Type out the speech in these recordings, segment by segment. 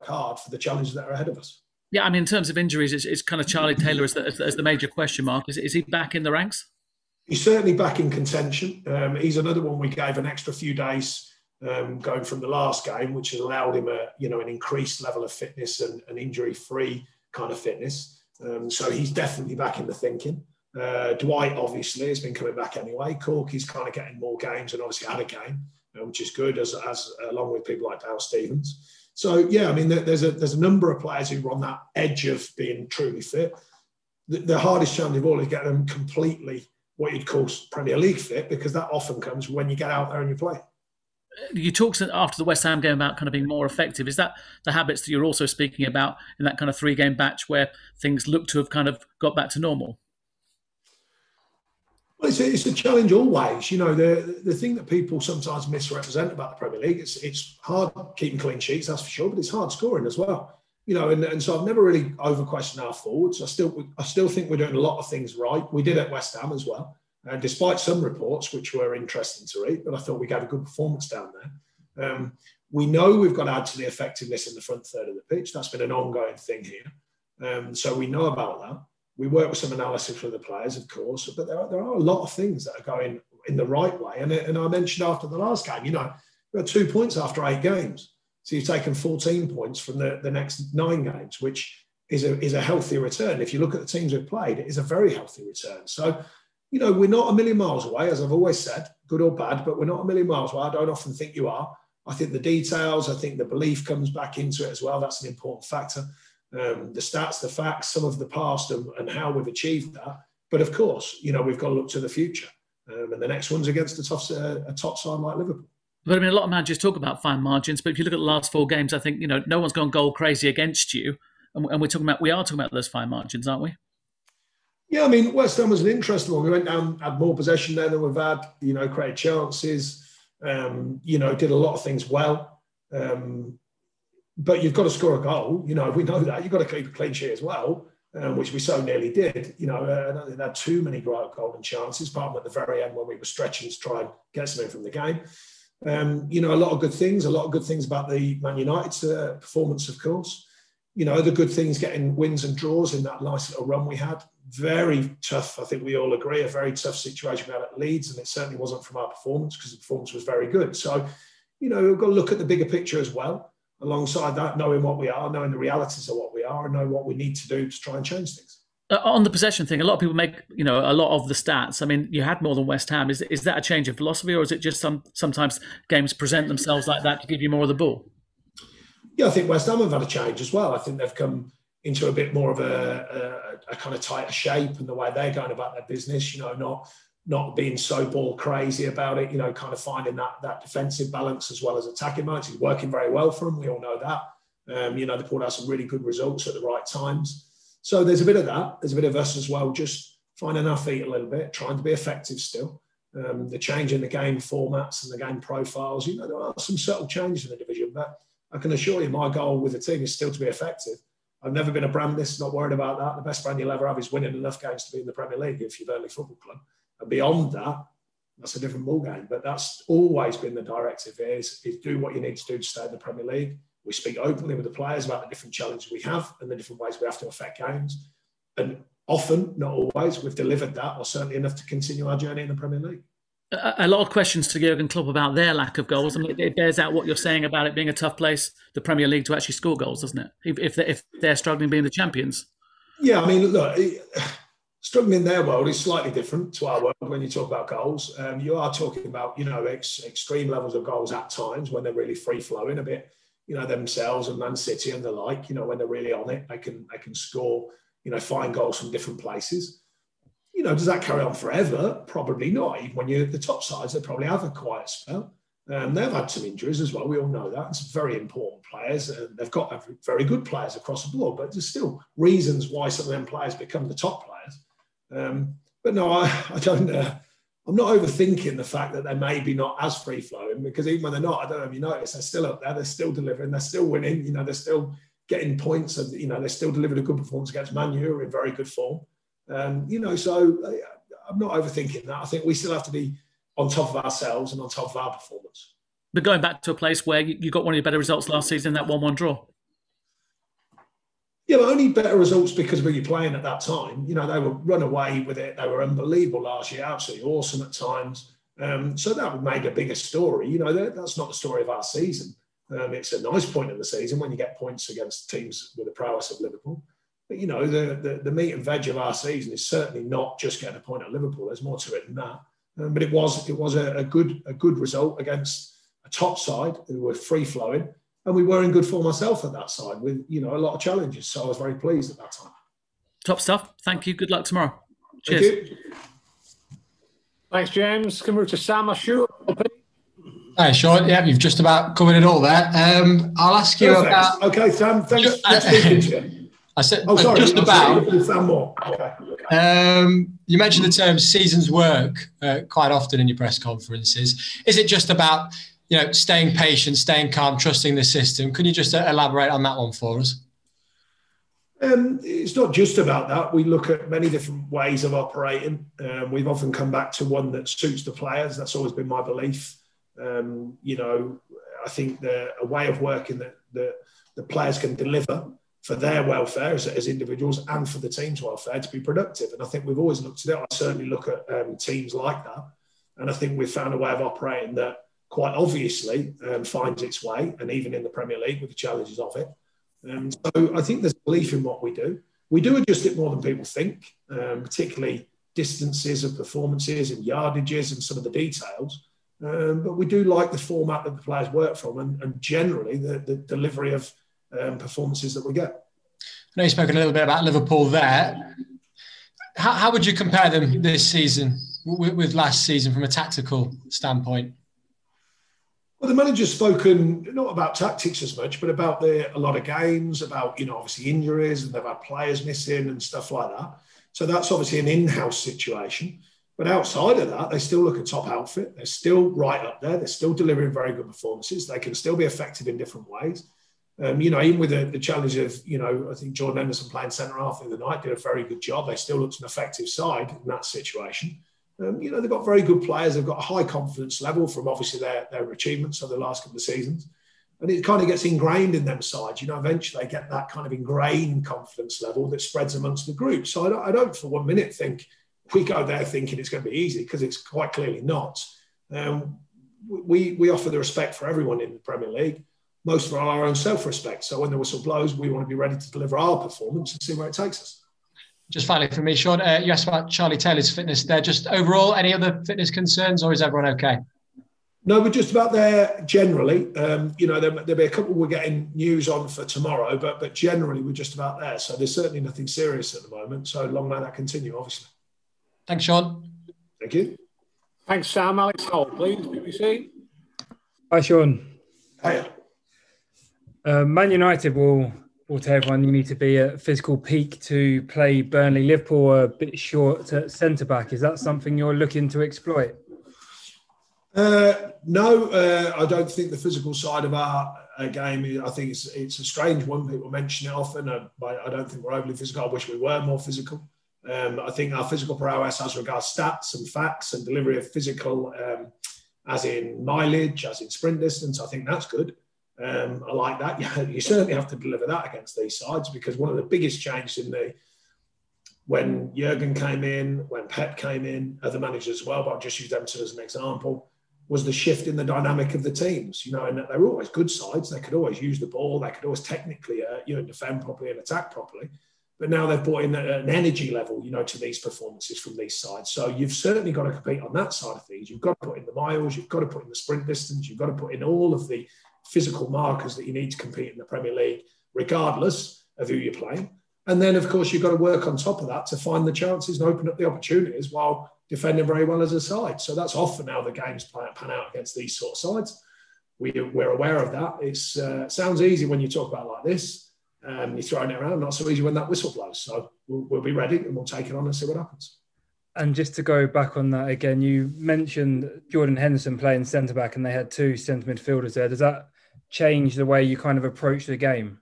hard for the challenges that are ahead of us. Yeah, I mean, in terms of injuries, it's kind of Charlie Taylor as the major question mark. Is he back in the ranks? He's certainly back in contention. He's another one we gave an extra few days going from the last game, which has allowed him an increased level of fitness and injury-free kind of fitness. So he's definitely back in the thinking. Dwight obviously has been coming back anyway. Corky's kind of getting more games and obviously had a game, which is good, as along with people like Dale Stevens. So yeah, I mean, there's a number of players who are on that edge of being truly fit. The hardest challenge of all is getting them completely what you'd call Premier League fit, because that often comes when you get out there and you play. You talked after the West Ham game about kind of being more effective. Is that the habits that you're also speaking about in that kind of 3-game batch where things look to have kind of got back to normal? Well, it's a challenge always. You know, the thing that people sometimes misrepresent about the Premier League, it's hard keeping clean sheets, that's for sure, but it's hard scoring as well. You know, and so I've never really over-questioned our forwards. I still think we're doing a lot of things right. We did at West Ham as well, despite some reports which were interesting to read, but I thought we gave a good performance down there. We know we've got to add to the effectiveness in the front third of the pitch. That's been an ongoing thing here. So we know about that. We work with some analysis for the players, of course, but there are a lot of things that are going in the right way. And I mentioned after the last game, you know, we had 2 points after 8 games. So you've taken 14 points from the next 9 games, which is a healthy return. If you look at the teams we've played, it is a very healthy return. So, you know, we're not a million miles away, as I've always said, good or bad, but we're not a million miles away. I don't often think you are. I think the details, I think the belief comes back into it as well. That's an important factor. The stats, the facts, some of the past and how we've achieved that. But of course, you know, we've got to look to the future. And the next one's against a top side like Liverpool. But I mean, a lot of managers talk about fine margins, but if you look at the last 4 games, I think, you know, no one's gone goal crazy against you. And we are talking about those fine margins, aren't we? Yeah, I mean, West Ham was an interesting one. We went down, had more possession there than we've had, you know, created chances, you know, did a lot of things well. But you've got to score a goal. You know, we know that. You've got to keep a clean sheet as well, which we so nearly did. You know, I don't think they had too many golden chances, apart from at the very end when we were stretching to try and get something from the game. You know, a lot of good things about the Man United performance, of course. You know, the good things, getting wins and draws in that nice little run we had. Very tough, I think we all agree, a very tough situation we had at Leeds, and it certainly wasn't from our performance because the performance was very good. So, you know, we've got to look at the bigger picture as well. Alongside that, knowing what we are, knowing the realities of what we are, and know what we need to do to try and change things. On the possession thing, a lot of people make, you know, a lot of the stats. I mean, you had more than West Ham. Is that a change of philosophy, or is it just sometimes games present themselves like that to give you more of the ball? Yeah, I think West Ham have had a change as well. I think they've come into a bit more of a kind of tighter shape in the way they're going about their business. You know, not being so ball crazy about it, you know, kind of finding that defensive balance as well as attacking balance. It's working very well for them. We all know that. You know, they pulled out some really good results at the right times. So there's a bit of that. There's a bit of us as well, just finding our feet a little bit, trying to be effective still. The change in the game formats and the game profiles, you know, there are some subtle changes in the division, but I can assure you my goal with the team is still to be effective. I've never been a brandist, not worried about that. The best brand you'll ever have is winning enough games to be in the Premier League if you're Burnley Football Club. And beyond that, that's a different ballgame. But that's always been the directive is do what you need to do to stay in the Premier League. We speak openly with the players about the different challenges we have and the different ways we have to affect games. And often, not always, we've delivered that, or certainly enough to continue our journey in the Premier League. A lot of questions to Jurgen Klopp about their lack of goals. I mean, it bears out what you're saying about it being a tough place, the Premier League, to actually score goals, doesn't it? If they're struggling being the champions. Yeah, I mean, look, struggling in their world is slightly different to our world when you talk about goals. You are talking about, you know, extreme levels of goals at times when they're really free-flowing a bit, you know, themselves and Man City and the like, you know, when they're really on it, they can score, you know, fine goals from different places. You know, does that carry on forever? Probably not. Even when you're at the top sides, they probably have a quiet spell. They've had some injuries as well. We all know that. And some very important players. And they've got very good players across the board. But there's still reasons why some of them players become the top players. But no, I don't. I'm not overthinking the fact that they may be not as free flowing, because even when they're not, I don't know if you notice, they're still up there. They're still delivering. They're still winning. You know, they're still getting points. And, you know, they still delivered a good performance against Man U, who are in very good form. You know, so I'm not overthinking that. I think we still have to be on top of ourselves and on top of our performance. But going back to a place where you got one of your better results last season, that 1-1 draw. Yeah, but only better results because we were playing at that time. You know, they were run away with it. They were unbelievable last year, absolutely awesome at times. So that would make a bigger story. You know, that's not the story of our season. It's a nice point in the season when you get points against teams with the prowess of Liverpool. But, you know, the meat and veg of our season is certainly not just getting a point at Liverpool. There's more to it than that. But it was a good result against a top side who were free-flowing. And we were in good form ourselves at that side with, you know, a lot of challenges. So I was very pleased at that time. Top stuff. Thank you. Good luck tomorrow. Thank Cheers. you. Thanks, James. Come over to Sam, I'm sure. Hi, Sean. Yeah, you've just about covered it all there. I'll ask you Perfect. about... Okay, Sam, thanks for speaking to you. I said, oh, sorry, just about... Sam more. Okay. You mentioned the term season's work quite often in your press conferences. Is it just about, you know, staying patient, staying calm, trusting the system? Can you just elaborate on that one for us? It's not just about that. We look at many different ways of operating. We've often come back to one that suits the players. That's always been my belief. You know, I think a way of working that the players can deliver for their welfare as individuals and for the team's welfare to be productive. And I think we've always looked at it. I certainly look at teams like that. And I think we've found a way of operating that quite obviously finds its way, and even in the Premier League with the challenges of it. So I think there's belief in what we do. We do adjust it more than people think, particularly distances of performances and yardages and some of the details. But we do like the format that the players work from and generally the delivery of performances that we get. I know you spoke a little bit about Liverpool there. How would you compare them this season with last season from a tactical standpoint? Well, the manager's spoken not about tactics as much, but about a lot of games, about, you know, obviously injuries, and they've had players missing and stuff like that. So that's obviously an in-house situation. But outside of that, they still look a top outfit. They're still right up there. They're still delivering very good performances. They can still be effective in different ways. You know, even with the challenge of, you know, I think Jordan Henderson playing centre-half the other night did a very good job. They still looked an effective side in that situation. You know, they've got very good players. They've got a high confidence level from obviously their achievements over the last couple of seasons. And it kind of gets ingrained in them sides. You know, eventually they get that kind of ingrained confidence level that spreads amongst the group. So I don't for 1 minute think we go there thinking it's going to be easy, because it's quite clearly not. We offer the respect for everyone in the Premier League, most for our own self-respect. So when the whistle blows, we want to be ready to deliver our performance and see where it takes us. Just finally for me, Sean, you asked about Charlie Taylor's fitness there. Just overall, any other fitness concerns, or is everyone okay? No, we're just about there generally. You know, there'll be a couple we're getting news on for tomorrow, but generally we're just about there. So there's certainly nothing serious at the moment. So long may that continue, obviously. Thanks, Sean. Thank you. Thanks, Sam. Alex Hall, please, BBC. Hi, Sean. Hiya. Man United will tell everyone you need to be at physical peak to play Burnley. Liverpool are a bit short at centre-back. Is that something you're looking to exploit? No, I don't think the physical side of our game, I think it's a strange one. People mention it often. I don't think we're overly physical. I wish we were more physical. I think our physical prowess as regards stats and facts and delivery of physical, as in mileage, as in sprint distance, I think that's good. I like that. You certainly have to deliver that against these sides, because one of the biggest changes when Jurgen came in, when Pep came in, other managers as well, but I'll just use them as an example, was the shift in the dynamic of the teams. You know, and they were always good sides. They could always use the ball. They could always technically, defend properly and attack properly. But now they've brought in an energy level, you know, to these performances from these sides. So you've certainly got to compete on that side of things. You've got to put in the miles. You've got to put in the sprint distance. You've got to put in all of the physical markers that you need to compete in the Premier League, regardless of who you're playing. And then, of course, you've got to work on top of that to find the chances and open up the opportunities while defending very well as a side. So that's often how the games pan out against these sort of sides. We're aware of that. It sounds easy when you talk about it like this. You're throwing it around, not so easy when that whistle blows. So we'll be ready and we'll take it on and see what happens. And just to go back on that again, you mentioned Jordan Henderson playing centre-back and they had two centre midfielders there. Does that change the way you kind of approach the game?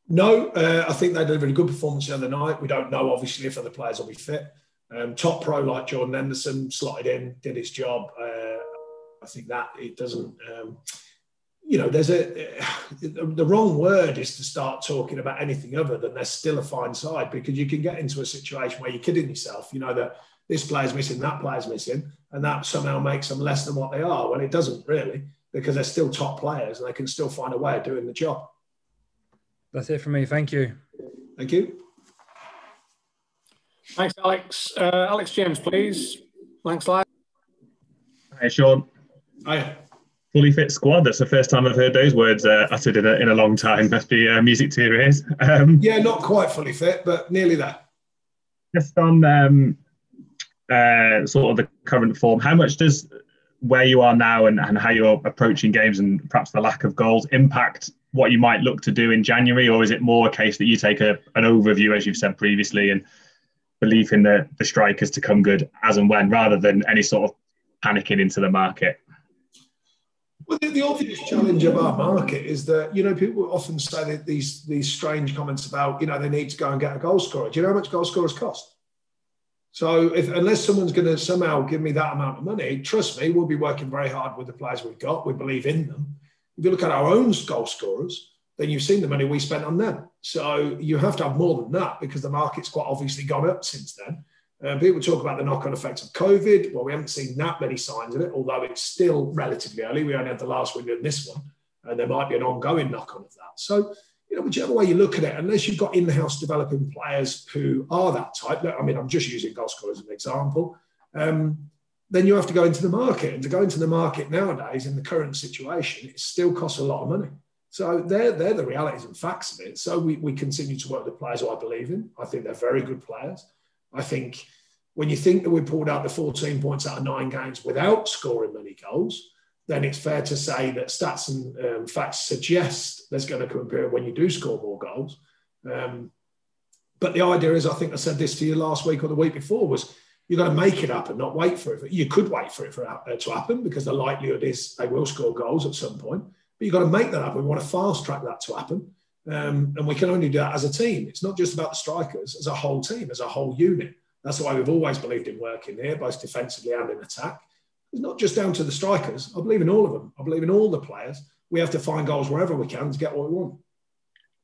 No, I think they delivered a good performance the other night. We don't know, obviously, if other players will be fit. Top pro like Jordan Henderson slotted in, did his job. I think that it doesn't... there's the wrong word is to start talking about anything other than they're still a fine side, because you can get into a situation where you're kidding yourself, that this player's missing, that player's missing, and that somehow makes them less than what they are. Well, it doesn't really, because they're still top players and they can still find a way of doing the job. That's it from me. Thank you. Thank you. Thanks, Alex. Alex James, please. Thanks, lad. Hi, Sean. Hi. Fully fit squad. That's the first time I've heard those words uttered in a long time. Must be music to your ears. Yeah, not quite fully fit, but nearly there. Just on sort of the current form, how much does where you are now and how you're approaching games and perhaps the lack of goals impact what you might look to do in January? Or is it more a case that you take an overview, as you've said previously, and belief in the strikers to come good as and when, rather than any sort of panicking into the market? Well, the obvious challenge of our market is that, people often say that these strange comments about, they need to go and get a goal scorer. Do you know how much goal scorers cost? So unless someone's going to somehow give me that amount of money, trust me, we'll be working very hard with the players we've got. We believe in them. If you look at our own goal scorers, then you've seen the money we spent on them. So you have to have more than that, because the market's quite obviously gone up since then. People talk about the knock-on effects of COVID. Well, we haven't seen that many signs of it, although it's still relatively early. We only had the last window in this one, and there might be an ongoing knock-on of that. So, whichever way you look at it, unless you've got in-house developing players who are that type, I mean, I'm just using goal scorers as an example, then you have to go into the market. And to go into the market nowadays in the current situation, it still costs a lot of money. So they're the realities and facts of it. So we continue to work with the players who I believe in. I think they're very good players. I think when you think that we pulled out the 14 points out of 9 games without scoring many goals, then it's fair to say that stats and facts suggest there's going to come a period when you do score more goals. But the idea is, I think I said this to you last week or the week before, was you've got to make it happen, not wait for it. You could wait for it to happen, because the likelihood is they will score goals at some point. But you've got to make that happen. We want to fast track that to happen. And we can only do that as a team. It's not just about the strikers, as a whole team, as a whole unit. That's why we've always believed in working here, both defensively and in attack. It's not just down to the strikers. I believe in all of them. I believe in all the players. We have to find goals wherever we can to get what we want.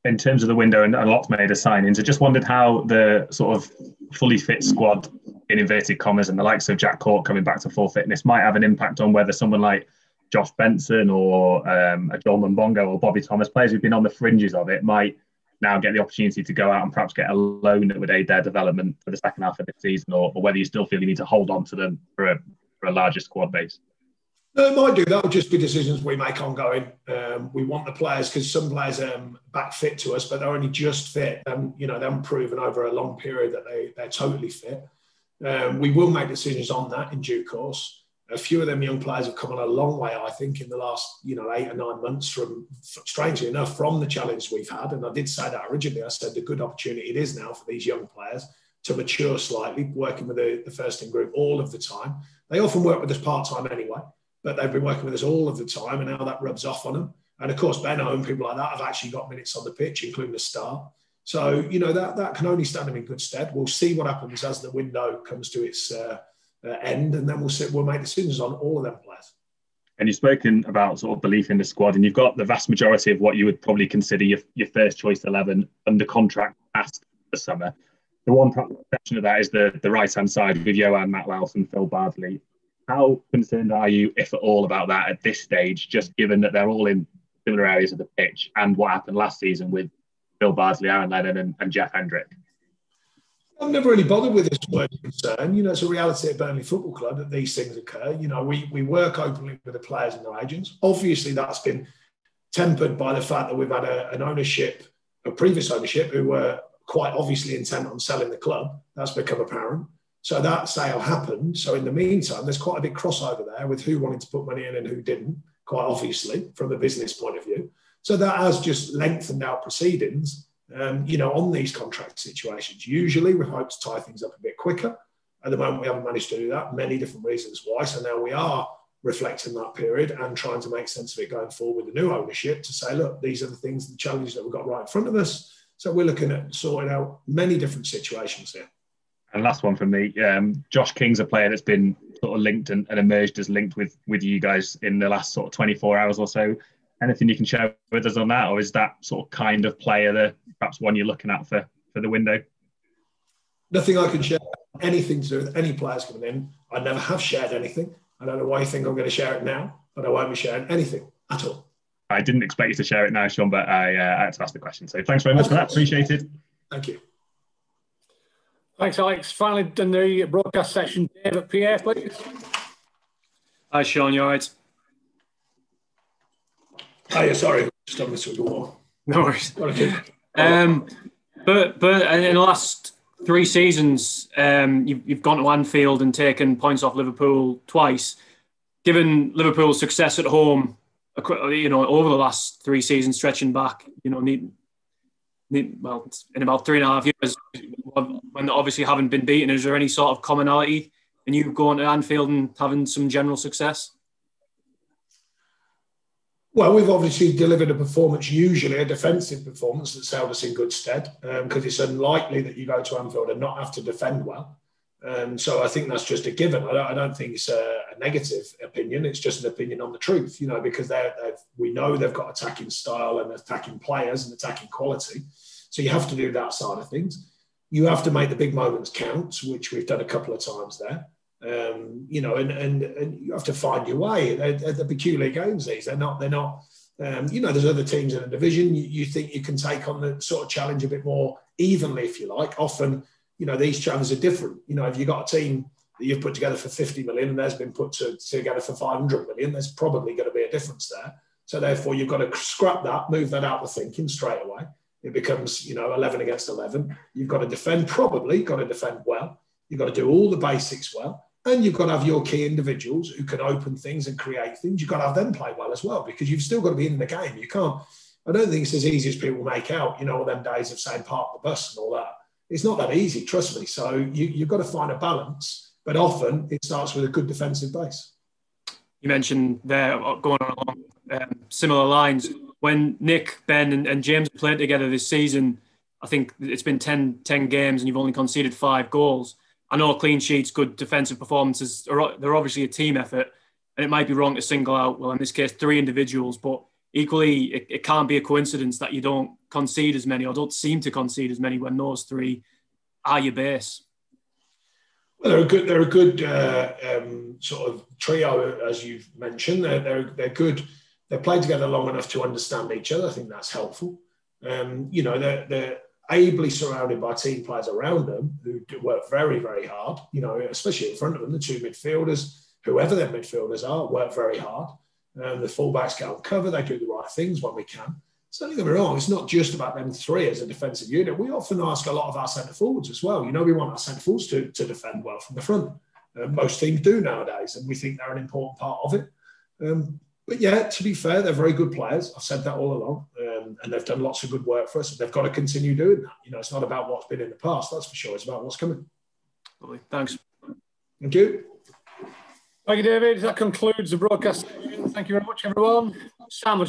In terms of the window and lots made of signings, I just wondered how the sort of fully fit squad, in inverted commas, and the likes of Jack Cork coming back to full fitness might have an impact on whether someone like Josh Benson or a Joel Mbongo or Bobby Thomas, players who've been on the fringes of it, might now get the opportunity to go out and perhaps get a loan that would aid their development for the second half of the season, or whether you still feel you need to hold on to them for a larger squad base. No, it might do. That will just be decisions we make ongoing. We want the players, because some players back fit to us, but they're only just fit. They haven't proven over a long period that they're totally fit. We will make decisions on that in due course. A few of them young players have come on a long way, I think, in the last 8 or 9 months, from, strangely enough, from the challenge we've had. And I did say that originally. I said the good opportunity it is now for these young players to mature slightly, working with the first team group all of the time. They often work with us part-time anyway, but they've been working with us all of the time, and now that rubs off on them. And of course, Benno and people like that have actually got minutes on the pitch, including the start. So, that can only stand them in good stead. We'll see what happens as the window comes to its end, and then we'll make decisions on all of them players. And you've spoken about sort of belief in the squad, and you've got the vast majority of what you would probably consider your first choice 11 under contract past the summer. The one exception of that is the right-hand side with Johan Matlaus and Phil Bardsley. How concerned are you, if at all, about that at this stage, just given that they're all in similar areas of the pitch, and what happened last season with Phil Bardsley, Aaron Lennon and Jeff Hendrick? I've never really bothered with this word concern. It's a reality at Burnley Football Club that these things occur. We work openly with the players and their agents. Obviously, that's been tempered by the fact that we've had a previous ownership who were quite obviously intent on selling the club. That's become apparent. So that sale happened. So in the meantime, there's quite a big crossover there with who wanted to put money in and who didn't, quite obviously, from a business point of view. So that has just lengthened out proceedings, on these contract situations. Usually we hope to tie things up a bit quicker. At the moment, we haven't managed to do that. Many different reasons why. So now we are reflecting that period and trying to make sense of it going forward with the new ownership to say, look, these are the things, the challenges that we've got right in front of us. So we're looking at sorting out many different situations here. And last one from me, Josh King's a player that's been sort of linked and emerged as linked with you guys in the last sort of 24 hours or so. anything you can share with us on that, or is that sort of kind of player the perhaps one you're looking at for the window? Nothing I can share. Anything to do with any players coming in. I never have shared anything. I don't know why you think I'm going to share it now, but I won't be sharing anything at all. I didn't expect you to share it now, Sean, but I had to ask the question. So thanks very much for that. Appreciate it. Thank you. Thanks, Alex. Finally done the broadcast section. Dave at PA, please. Hi, Sean. You all right? Oh, yeah, sorry. Just on this with the wall. No worries. But in the last 3 seasons, you've gone to Anfield and taken points off Liverpool twice. Given Liverpool's success at home, over the last 3 seasons, stretching back, in about 3.5 years, when they obviously haven't been beaten, is there any sort of commonality in you going to Anfield and having some general success? Well, we've obviously delivered a performance, usually a defensive performance, that's held us in good stead, because it's unlikely that you go to Anfield and not have to defend well. So I think that's just a given. I don't think it's a negative opinion. It's just an opinion on the truth, because we know they've got attacking style and attacking players and attacking quality. So you have to do that side of things. You have to make the big moments count, which we've done a couple of times there. And you have to find your way. They're peculiar games, these. They're not, there's other teams in the division. You think you can take on the sort of challenge a bit more evenly, if you like. Often, these challenges are different. If you've got a team that you've put together for 50 million and theirs been put together for 500 million, there's probably going to be a difference there. So therefore, you've got to scrap that, move that out of thinking straight away. It becomes, 11 against 11. You've got to defend, probably got to defend well. You've got to do all the basics well. And you've got to have your key individuals who can open things and create things. You've got to have them play well as well, because you've still got to be in the game. You can't, I don't think it's as easy as people make out, all them days of saying park the bus and all that. It's not that easy, trust me. So you've got to find a balance, but often it starts with a good defensive base. You mentioned there, going on along similar lines, when Nick, Ben and James played together this season, I think it's been 10 games and you've only conceded 5 goals. I know clean sheets, good defensive performances, they're obviously a team effort, and it might be wrong to single out, well, in this case, 3 individuals, but equally, it can't be a coincidence that you don't concede as many or don't seem to concede as many when those 3 are your base. Well, they're a good sort of trio, as you've mentioned. They're good. They're played together long enough to understand each other. I think that's helpful. They're ably surrounded by team players around them who do work very, very hard, especially in front of them. The 2 midfielders, whoever their midfielders are, work very hard. The fullbacks get on cover, they do the right things when we can. So don't get me wrong, it's not just about them 3 as a defensive unit. We often ask a lot of our centre forwards as well. We want our centre forwards to defend well from the front. Most teams do nowadays, and we think they're an important part of it. But yeah, to be fair, they're very good players. I've said that all along. And they've done lots of good work for us. And they've got to continue doing that. It's not about what's been in the past, that's for sure. It's about what's coming. Lovely. Thanks. Thank you. Thank you, David. That concludes the broadcast. Thank you very much, everyone. Sam,